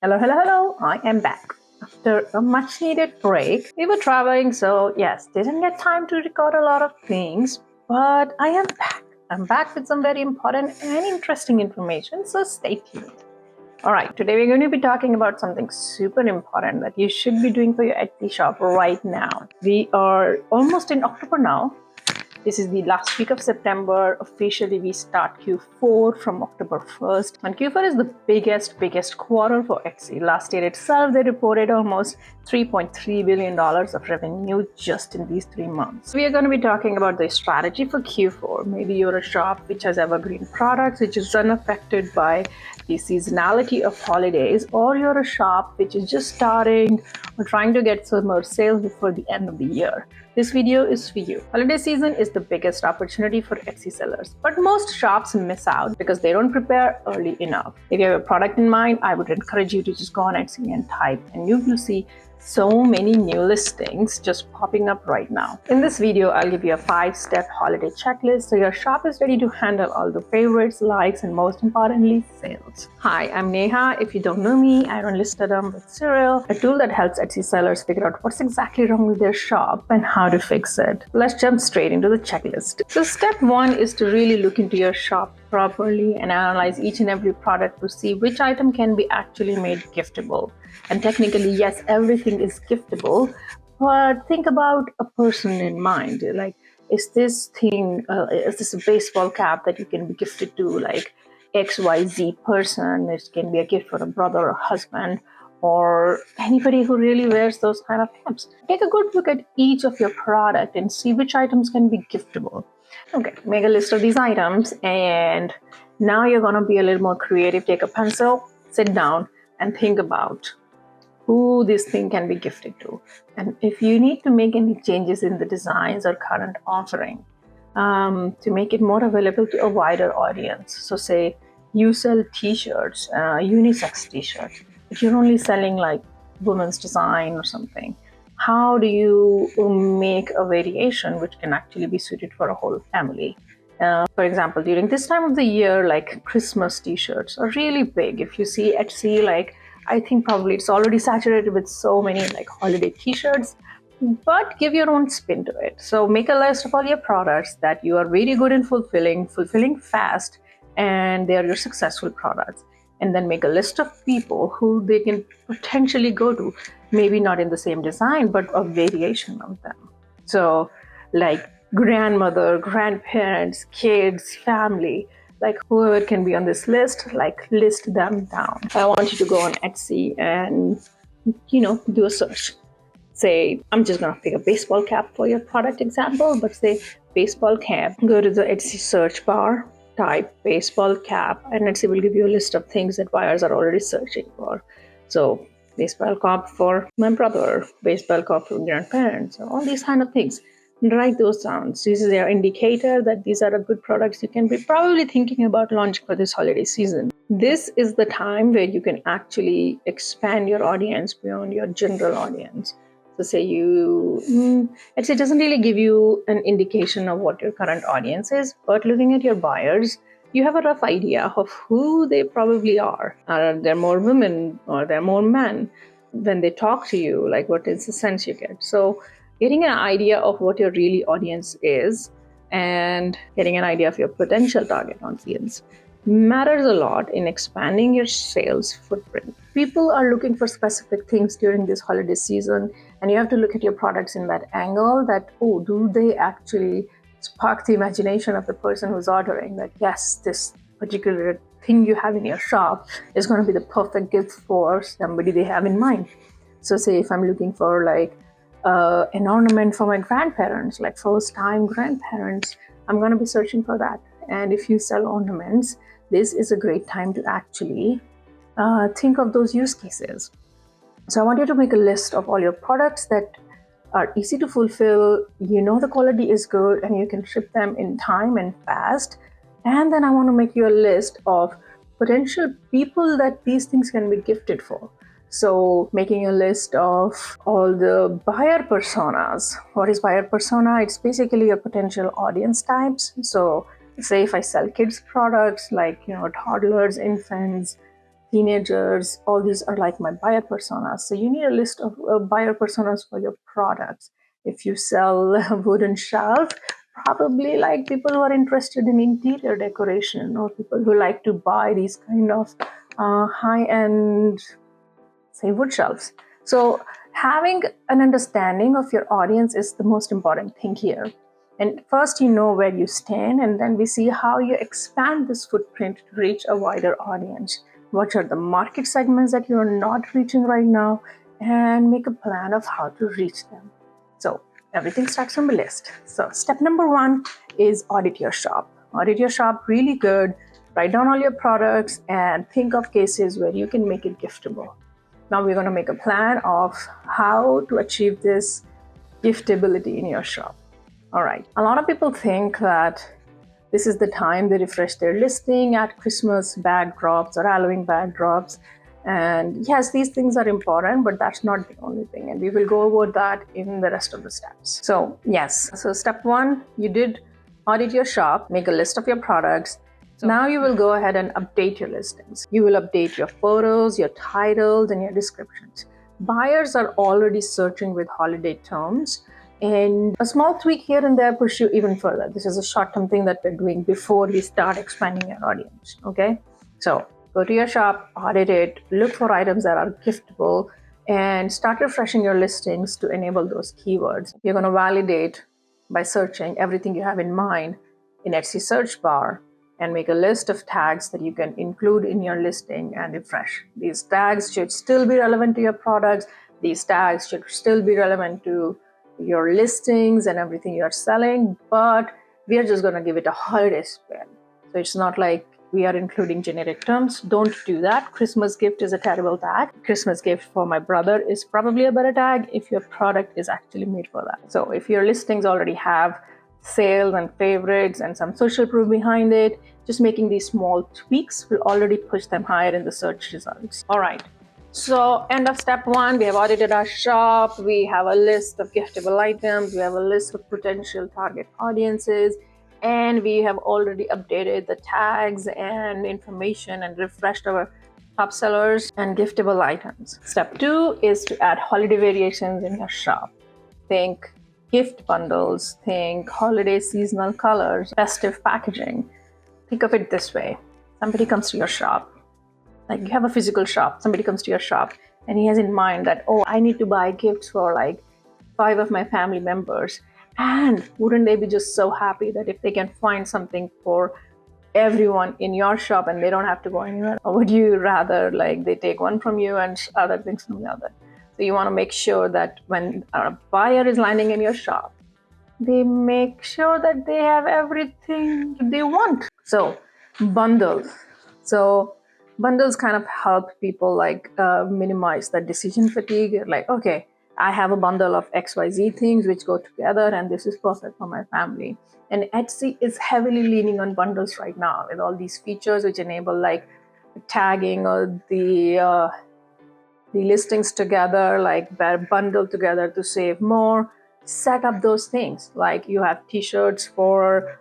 Hello, hello, hello. I am back. After a much needed break, we were traveling, so yes, didn't get time to record a lot of things, but I am back. I'm back with some very important and interesting information, so stay tuned. All right, today we're going to be talking about something super important that you should be doing for your Etsy shop right now. We are almost in October now. This is the last week of September. Officially, we start Q4 from October 1st. And Q4 is the biggest quarter for Etsy. Last year itself, they reported almost $3.3 billion of revenue just in these 3 months. We are going to be talking about the strategy for Q4. Maybe you're a shop which has evergreen products, which is unaffected by the seasonality of holidays, or you're a shop which is just starting or trying to get some more sales before the end of the year. This video is for you. Holiday season is the biggest opportunity for Etsy sellers, but most shops miss out because they don't prepare early enough. If you have a product in mind, I would encourage you to just go on Etsy and type, and you will see so many new listings just popping up right now. In this video, I'll give you a 5-step holiday checklist so your shop is ready to handle all the favorites, likes, and most importantly, sales. Hi, I'm Neha. If you don't know me, I run Listedom with Cyril, a tool that helps Etsy sellers figure out what's exactly wrong with their shop and how to fix it. Let's jump straight into the checklist. So step 1 is to really look into your shop properly and analyze each and every product to see which item can be actually made giftable. And technically, yes, everything is giftable, but think about a person in mind. Like, is this a baseball cap that you can be gifted to, like XYZ person? It can be a gift for a brother or husband, or anybody who really wears those kind of caps. Take a good look at each of your product and see which items can be giftable. Okay, make a list of these items, and now you're going to be a little more creative. Take a pencil, sit down, and think about who this thing can be gifted to. And if you need to make any changes in the designs or current offering to make it more available to a wider audience. So say you sell t-shirts, unisex t-shirts, but you're only selling like women's design or something. How do you make a variation which can actually be suited for a whole family? For example, during this time of the year, like Christmas t-shirts are really big. If you see Etsy, like I think probably it's already saturated with so many like holiday t-shirts, but give your own spin to it. So make a list of all your products that you are really good in fulfilling fast, and they are your successful products. And then make a list of people who they can potentially go to, maybe not in the same design, but a variation of them. So like grandmother, grandparents, kids, family, like whoever can be on this list, like list them down. I want you to go on Etsy and, do a search. Say, I'm just going to pick a baseball cap for your product example, but say baseball cap. Go to the Etsy search bar, type baseball cap, and Etsy will give you a list of things that buyers are already searching for. So baseball cap for my brother, baseball cap for grandparents, all these kind of things. And write those down. So this is your indicator that these are the good products you can be probably thinking about launching for this holiday season. This is the time where you can actually expand your audience beyond your general audience. So say it doesn't really give you an indication of what your current audience is, but looking at your buyers, you have a rough idea of who they probably are. Are there more women or there more men? When they talk to you, like what is the sense you get? So getting an idea of what your really audience is and getting an idea of your potential target audience matters a lot in expanding your sales footprint. People are looking for specific things during this holiday season, and you have to look at your products in that angle that, oh, do they actually spark the imagination of the person who's ordering that, yes, this particular thing you have in your shop is going to be the perfect gift for somebody they have in mind. So say if I'm looking for like an ornament for my grandparents, like first-time grandparents, I'm going to be searching for that. And if you sell ornaments, this is a great time to actually think of those use cases. So I want you to make a list of all your products that are easy to fulfill, the quality is good, and you can ship them in time and fast. And then I want to make you a list of potential people that these things can be gifted for. So making a list of all the buyer personas. What is buyer persona? It's basically your potential audience types. So say if I sell kids products like, toddlers, infants, teenagers, all these are like my buyer personas. So you need a list of buyer personas for your products. If you sell a wooden shelf, probably like people who are interested in interior decoration, or people who like to buy these kind of high-end, say, wood shelves. So having an understanding of your audience is the most important thing here. And first, you know where you stand, and then we see how you expand this footprint to reach a wider audience. What are the market segments that you're not reaching right now, and make a plan of how to reach them. So everything starts from a list. So step number one is audit your shop. Audit your shop really good. Write down all your products and think of cases where you can make it giftable. Now we're going to make a plan of how to achieve this giftability in your shop. All right. A lot of people think that this is the time they refresh their listing at Christmas bag drops or Halloween bag drops. And yes, these things are important, but that's not the only thing. And we will go over that in the rest of the steps. So yes, so step one, you did audit your shop, make a list of your products. So now you will go ahead and update your listings. You will update your photos, your titles, and your descriptions. Buyers are already searching with holiday terms, and a small tweak here and there push you even further. This is a short-term thing that we're doing before we start expanding your audience, okay? So go to your shop, audit it, look for items that are giftable, and start refreshing your listings to enable those keywords. You're going to validate by searching everything you have in mind in Etsy search bar, and make a list of tags that you can include in your listing and refresh. These tags should still be relevant to your products. These tags should still be relevant to your listings and everything you're selling, but we are just going to give it a holiday spin. So it's not like we are including generic terms. Don't do that. Christmas gift is a terrible tag. Christmas gift for my brother is probably a better tag if your product is actually made for that. So if your listings already have sales and favorites and some social proof behind it, just making these small tweaks will already push them higher in the search results. All right. So end of step one, we have audited our shop. We have a list of giftable items. We have a list of potential target audiences, and we have already updated the tags and information and refreshed our top sellers and giftable items. Step two is to add holiday variations in your shop. Think gift bundles, think holiday seasonal colors, festive packaging. Think of it this way. Somebody comes to your shop, like you have a physical shop, somebody comes to your shop and he has in mind that, oh, I need to buy gifts for like 5 of my family members. And wouldn't they be just so happy that if they can find something for everyone in your shop and they don't have to go anywhere? Or would you rather like they take one from you and other things from the other? So you want to make sure that when a buyer is landing in your shop, they make sure that they have everything they want. So bundles. So bundles kind of help people like minimize that decision fatigue. Like, okay, I have a bundle of XYZ things which go together and this is perfect for my family. And Etsy is heavily leaning on bundles right now with all these features which enable like tagging or the listings together, like bundle together to save more. Set up those things. Like you have t-shirts for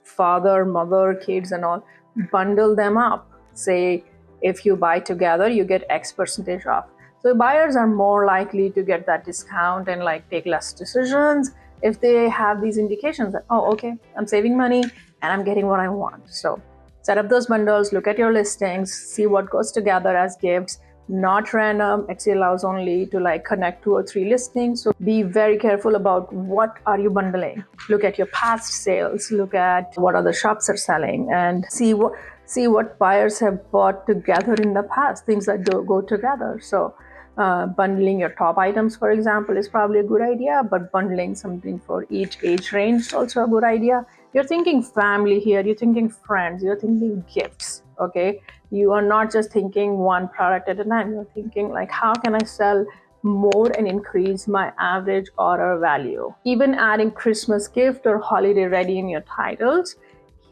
father, mother, kids and all. Bundle them up. Say if you buy together, you get X percentage off. So buyers are more likely to get that discount and like take less decisions if they have these indications that, oh, okay, I'm saving money and I'm getting what I want. So set up those bundles, look at your listings, see what goes together as gifts. Not random. Etsy allows only to like connect 2 or 3 listings. So be very careful about what are you bundling. Look at your past sales, look at what other shops are selling, and see what buyers have bought together in the past, things that go together. So bundling your top items, for example, is probably a good idea, but bundling something for each age range is also a good idea. You're thinking family here, you're thinking friends, you're thinking gifts, okay? You are not just thinking one product at a time. You're thinking like, how can I sell more and increase my average order value? Even adding Christmas gift or holiday ready in your titles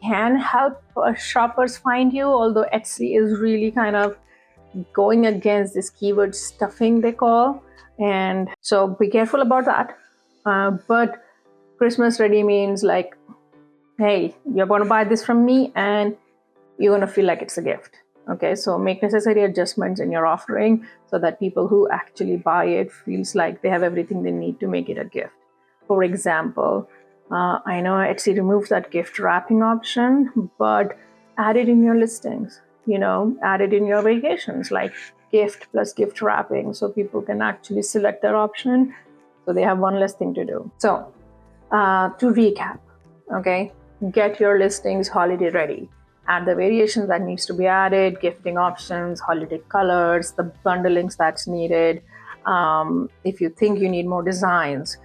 can help shoppers find you, although Etsy is really kind of going against this keyword stuffing they call. And so be careful about that. But Christmas ready means like, hey, you're going to buy this from me and you're going to feel like it's a gift. Okay, so make necessary adjustments in your offering so that people who actually buy it feels like they have everything they need to make it a gift. For example, I know Etsy removes that gift wrapping option, but add it in your listings. Add it in your variations, like gift plus gift wrapping, so people can actually select their option, so they have one less thing to do. So, to recap, okay, get your listings holiday ready. Add the variations that needs to be added, gifting options, holiday colors, the bundlings that's needed. If you think you need more designs,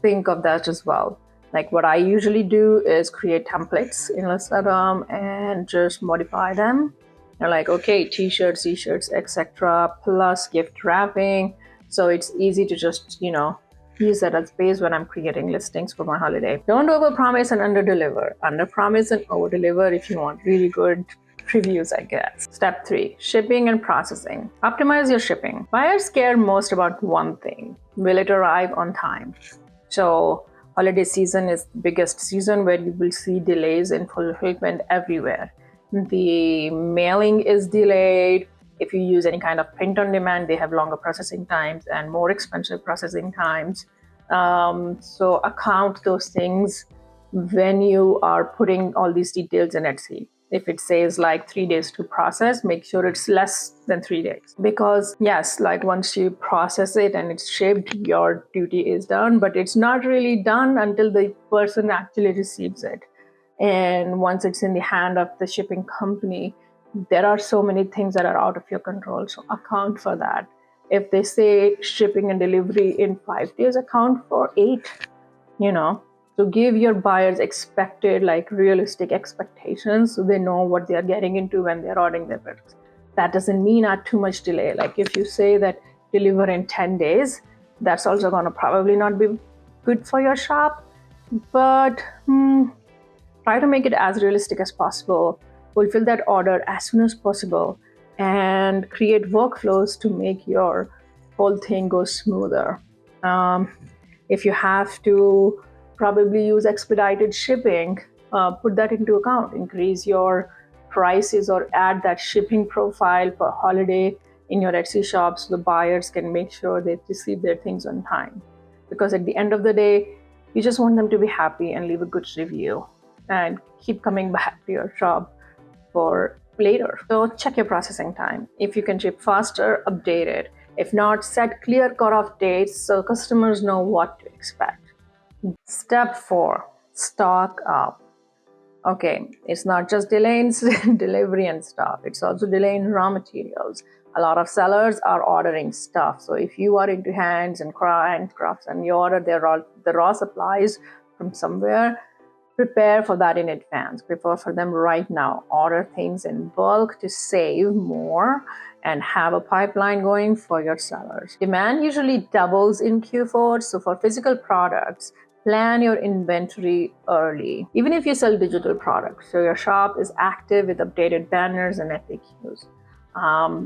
think of that as well. Like what I usually do is create templates in Instagram and just modify them. And like, okay, t-shirts, etc., plus gift wrapping. So it's easy to just, use that as base when I'm creating listings for my holiday. Don't overpromise and underdeliver. Underpromise and overdeliver if you want really good reviews, I guess. Step 3, shipping and processing. Optimize your shipping. Buyers care most about one thing: will it arrive on time? So holiday season is the biggest season where you will see delays in fulfillment everywhere. The mailing is delayed. If you use any kind of print on demand, they have longer processing times and more expensive processing times. So account those things when you are putting all these details in Etsy. If it says like 3 days to process, make sure it's less than 3 days. Because yes, like once you process it and it's shipped, your duty is done, but it's not really done until the person actually receives it. And once it's in the hand of the shipping company, there are so many things that are out of your control. So account for that. If they say shipping and delivery in 5 days, account for 8, you know. So give your buyers expected, like realistic expectations, so they know what they are getting into when they're ordering their products. That doesn't mean add too much delay. Like if you say that deliver in 10 days, that's also going to probably not be good for your shop. But try to make it as realistic as possible, fulfill that order as soon as possible, and create workflows to make your whole thing go smoother. If you have to probably use expedited shipping, put that into account. Increase your prices or add that shipping profile for holiday in your Etsy shop so the buyers can make sure they receive their things on time. Because at the end of the day, you just want them to be happy and leave a good review and keep coming back to your shop for later. So check your processing time. If you can ship faster, update it. If not, set clear cutoff dates so customers know what to expect. Step 4, stock up. Okay, it's not just delay in delivery and stuff, it's also delay in raw materials. A lot of sellers are ordering stuff. So if you are into hands and crafts and you order the raw supplies from somewhere, prepare for that in advance. Prepare for them right now. Order things in bulk to save more and have a pipeline going for your sellers. Demand usually doubles in Q4, so for physical products, plan your inventory early, even if you sell digital products. So your shop is active with updated banners and FAQs.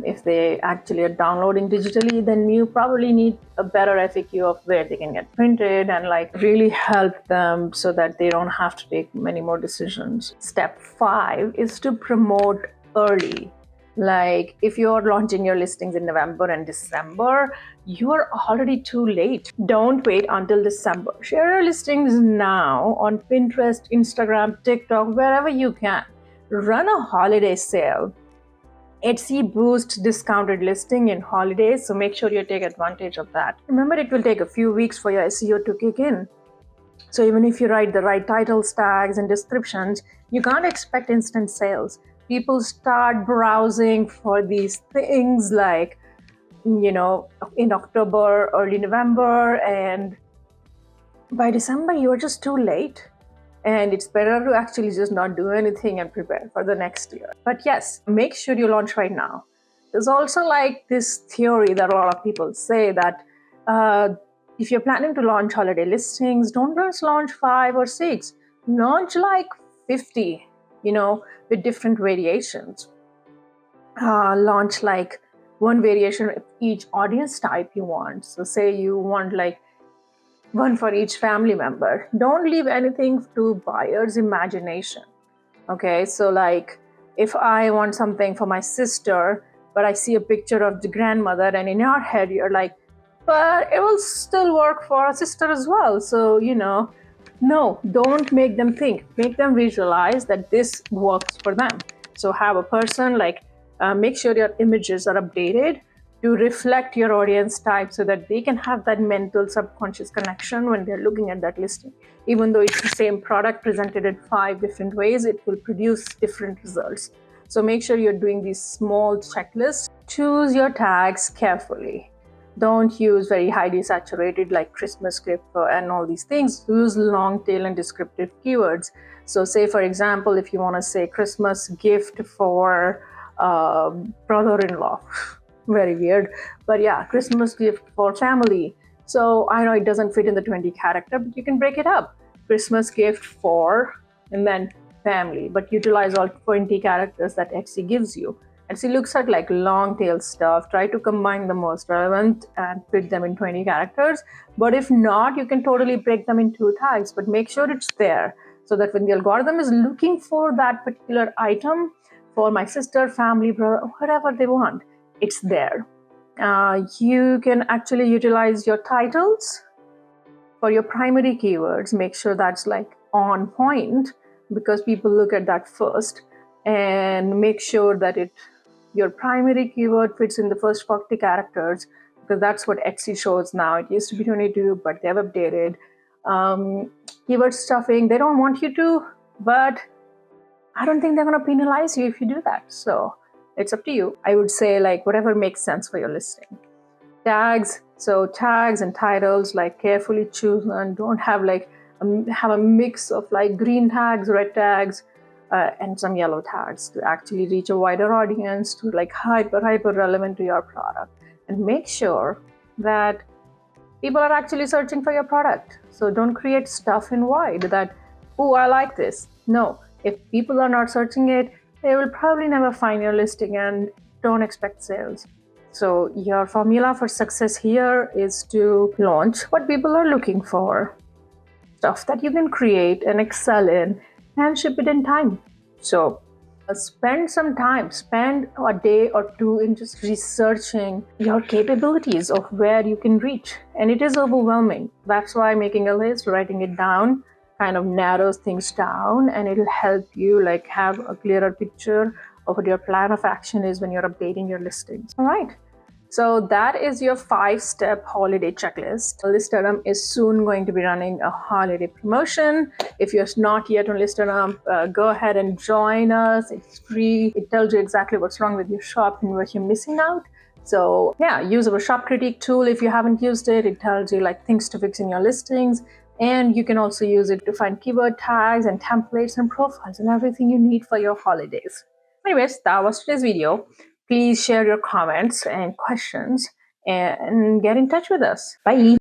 If they actually are downloading digitally, then you probably need a better FAQ of where they can get printed and like really help them so that they don't have to take many more decisions. Step 5 is to promote early. Like if you're launching your listings in November and December, you are already too late. Don't wait until December. Share your listings now on Pinterest, Instagram, TikTok, wherever you can. Run a holiday sale. Etsy boosts discounted listing in holidays, so make sure you take advantage of that. Remember, it will take a few weeks for your SEO to kick in. So even if you write the right titles, tags, and descriptions, you can't expect instant sales. People start browsing for these things like, in October, early November, and by December, you're just too late. And it's better to actually just not do anything and prepare for the next year. But yes, make sure you launch right now. There's also like this theory that a lot of people say that if you're planning to launch holiday listings, don't just launch 5 or 6. Launch like 50, with different variations. Launch like one variation of each audience type you want. So say you want like one for each family member. Don't leave anything to buyers' imagination. Okay, so like If I want something for my sister, but I see a picture of the grandmother, and in your head you're like, but it will still work for a sister as well. So, no, don't make them think. Make them visualize that this works for them. So have a person make sure your images are updated to reflect your audience type so that they can have that mental subconscious connection when they're looking at that listing. Even though it's the same product presented in 5 different ways, it will produce different results. So make sure you're doing these small checklists. Choose your tags carefully. Don't use very highly saturated like Christmas gift and all these things. Use long tail and descriptive keywords. So say, for example, if you want to say Christmas gift for brother-in-law, very weird, but yeah, Christmas gift for family. So I know it doesn't fit in the 20 character, but you can break it up. Christmas gift for, and then family, but utilize all 20 characters that Etsy gives you. Etsy looks at like long tail stuff. Try to combine the most relevant and fit them in 20 characters. But if not, you can totally break them in 2 tags, but make sure it's there so that when the algorithm is looking for that particular item for my sister, family, brother, whatever they want, it's there. You can actually utilize your titles for your primary keywords. Make sure that's like on point because people look at that first, and make sure that your primary keyword fits in the first 40 characters because that's what Etsy shows now. It used to be 22, but they've updated. Keyword stuffing, they don't want you to, but I don't think they're going to penalize you if you do that. So it's up to you. I would say like whatever makes sense for your listing. Tags, so tags and titles, like carefully choose and don't have have a mix of like green tags, red tags, and some yellow tags to actually reach a wider audience, to like hyper relevant to your product. And make sure that people are actually searching for your product. So don't create stuff in wide that, oh, I like this. No, if people are not searching it, they will probably never find your listing, and don't expect sales. So your formula for success here is to launch what people are looking for, stuff that you can create and excel in, and ship it in time. So spend some time, spend a day or two in just researching your capabilities of where you can reach. And it is overwhelming. That's why making a list, writing it down, kind of narrows things down, and it'll help you like have a clearer picture of what your plan of action is when you're updating your listings. All right. So that is your 5-step holiday checklist. Listerum is soon going to be running a holiday promotion. If you're not yet on Listerum, go ahead and join us. It's free. It tells you exactly what's wrong with your shop and what you're missing out. So yeah, use our shop critique tool. If you haven't used it, it tells you like things to fix in your listings. And you can also use it to find keyword tags and templates and profiles and everything you need for your holidays. Anyways, that was today's video. Please share your comments and questions and get in touch with us. Bye.